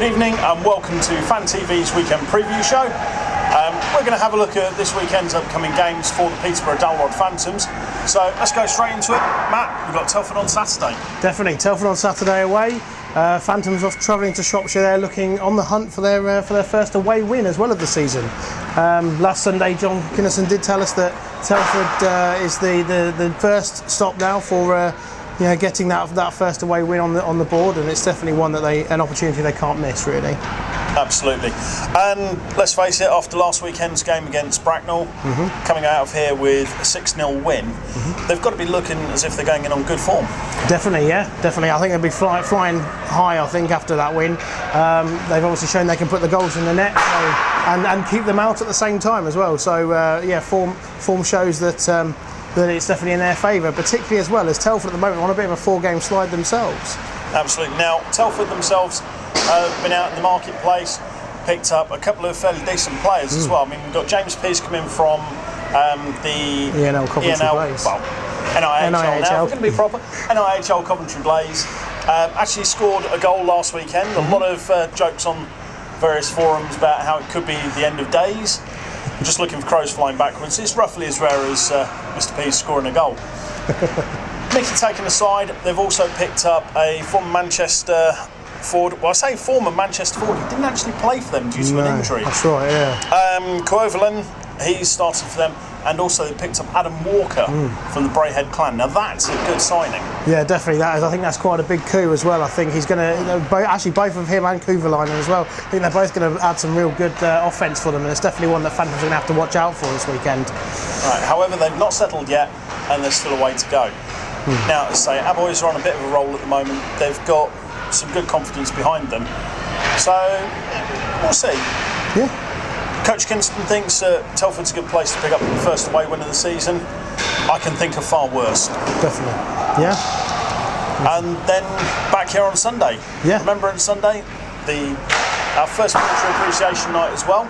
Good evening and welcome to Fan TV's weekend preview show. We're going to have a look at this weekend's upcoming games for the Peterborough Dalrod Phantoms. So let's go straight into it. Matt, we've got Telford on Saturday. Definitely, Telford on Saturday away. Phantoms off travelling to Shropshire there, looking on the hunt for their first away win as well of the season. Last Sunday, John Kinnison did tell us that Telford is the first stop now for getting that first away win on the board, and it's definitely an opportunity they can't miss, really. Absolutely. And let's face it, after last weekend's game against Bracknell, coming out of here with a 6-0 win, they've got to be looking as if they're going in on good form. Definitely, yeah, definitely. I think they'll be flying high, I think, after that win. They've obviously shown they can put the goals in the net and keep them out at the same time as well. So, form shows that it's definitely in their favour, particularly as well as Telford at the moment on a bit of a 4-game slide themselves. Absolutely. Now, Telford themselves have been out in the marketplace, picked up a couple of fairly decent players as well. I mean, we've got James Pearce coming from the ENL Coventry Blaze. Well, NIHL now, we're going to be proper. NIHL Coventry Blaze. Actually scored a goal last weekend. A lot of jokes on various forums about how it could be the end of days. Just looking for crows flying backwards. It's roughly as rare as Mr. Pearce scoring a goal. Mickey taken aside, they've also picked up a former Manchester forward. Well, I say former Manchester forward. He didn't actually play for them due to an injury. That's right, yeah. Coeverland, he's started for them, and also they picked up Adam Walker from the Brayhead clan. Now that's a good signing. Yeah, definitely. That is. I think that's quite a big coup as well. I think he's going to actually both of him and Coeverland as well. I think they're both going to add some real good offence for them, and it's definitely one that Phantoms are going to have to watch out for this weekend. Right. However, they've not settled yet, and there's still a way to go. Now, as I say, our boys are on a bit of a roll at the moment. They've got some good confidence behind them, so we'll see. Yeah. Coach Kinston thinks Telford's a good place to pick up the first away win of the season. I can think of far worse. Definitely. Yeah. And then back here on Sunday. Yeah. Remember on Sunday, our first military appreciation night as well.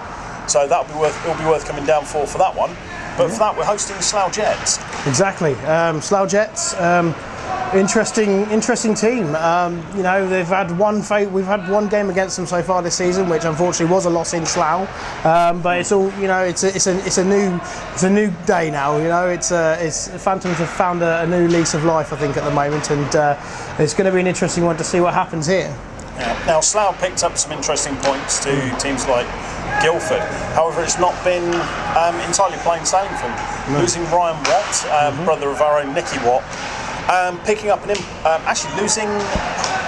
So it'll be worth coming down for that one. But for that, we're hosting Slough Jets. Exactly. Slough Jets. Interesting team. They've had we've had one game against them so far this season, which unfortunately was a loss in Slough. But it's all it's a new day now. Phantoms have found a new lease of life, I think, at the moment, and it's going to be an interesting one to see what happens here. Yeah. Now, Slough picked up some interesting points to teams like Guildford. However, it's not been entirely plain sailing for them. No. Losing Ryan Watt, brother of our own Nicky Watt. Picking up actually losing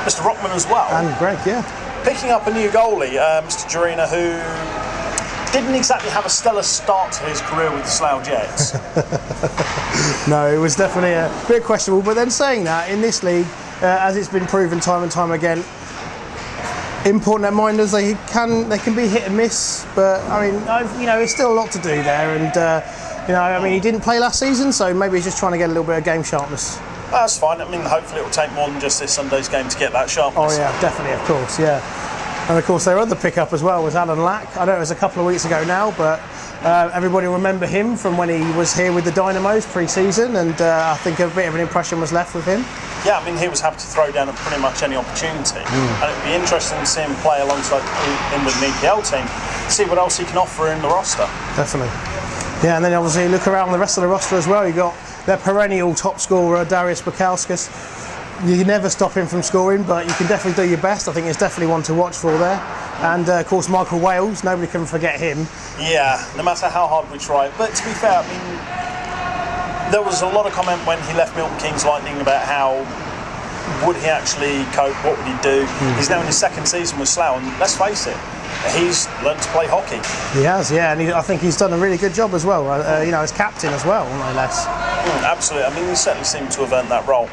Mr. Rockman as well. And Greg, yeah. Picking up a new goalie, Mr. Jarina, who didn't exactly have a stellar start to his career with the Slough Jets. No, it was definitely a bit questionable. But then saying that, in this league, as it's been proven time and time again, import netminders, they can be hit and miss. But I mean, it's still a lot to do there, and he didn't play last season, so maybe he's just trying to get a little bit of game sharpness. That's fine. I mean, hopefully it will take more than just this Sunday's game to get that sharpness. Oh yeah, definitely, of course, yeah. And of course their other pickup as well was Alan Lack. I know it was a couple of weeks ago now, but everybody will remember him from when he was here with the Dynamos pre-season, and I think a bit of an impression was left with him. Yeah, I mean, he was happy to throw down at pretty much any opportunity, and it'd be interesting to see him play alongside him with the EPL team, see what else he can offer in the roster. Definitely. Yeah, and then obviously look around the rest of the roster as well. You've got their perennial top scorer, Darius Bakauskas. You can never stop him from scoring, but you can definitely do your best. I think it's definitely one to watch for there. And of course, Michael Wales, nobody can forget him. Yeah, no matter how hard we try. But to be fair, I mean, there was a lot of comment when he left Milton Keynes Lightning about how would he actually cope, what would he do. He's now in his second season with Slough, and let's face it, he's learned to play hockey. He has, yeah, and I think he's done a really good job as well, as captain as well, no less. Absolutely, I mean, he certainly seems to have earned that role.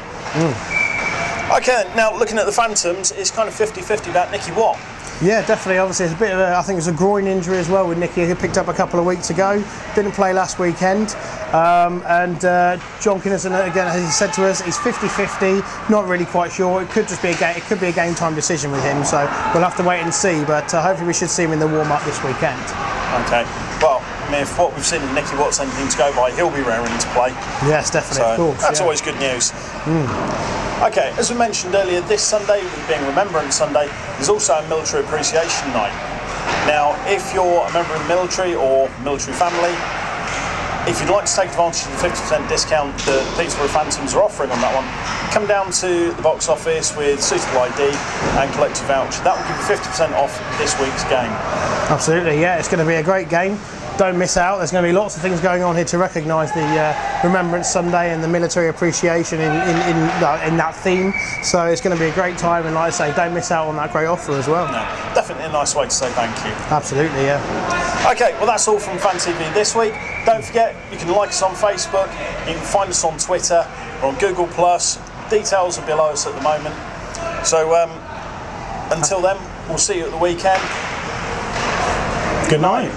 Okay, now looking at the Phantoms, it's kind of 50-50 about Nicky Watt. Yeah, definitely. Obviously, it's a bit of I think it was a groin injury as well with Nicky, who picked up a couple of weeks ago. Didn't play last weekend. John Kinnison, again, as he said to us, he's 50-50. Not really quite sure. It could just be it could be a game time decision with him. So we'll have to wait and see. But hopefully, we should see him in the warm up this weekend. Okay. Well, if what we've seen in Nicky Watt's anything to go by, he'll be raring to play. Yes, definitely, of course. That's always good news. Okay, as we mentioned earlier, this Sunday, with it being Remembrance Sunday, there's also a military appreciation night. Now, if you're a member of the military or military family, if you'd like to take advantage of the 50% discount that Peterborough Phantoms are offering on that one, come down to the box office with suitable ID and collect a voucher. That will give you 50% off this week's game. Absolutely, yeah, it's going to be a great game. Don't miss out. There's going to be lots of things going on here to recognise the Remembrance Sunday and the military appreciation in that theme. So it's going to be a great time, and like I say, don't miss out on that great offer as well. No, definitely a nice way to say thank you. Absolutely, yeah. Okay, well that's all from Fan TV this week. Don't forget, you can like us on Facebook, you can find us on Twitter or on Google+. Details are below us at the moment. So until then, we'll see you at the weekend. Good night.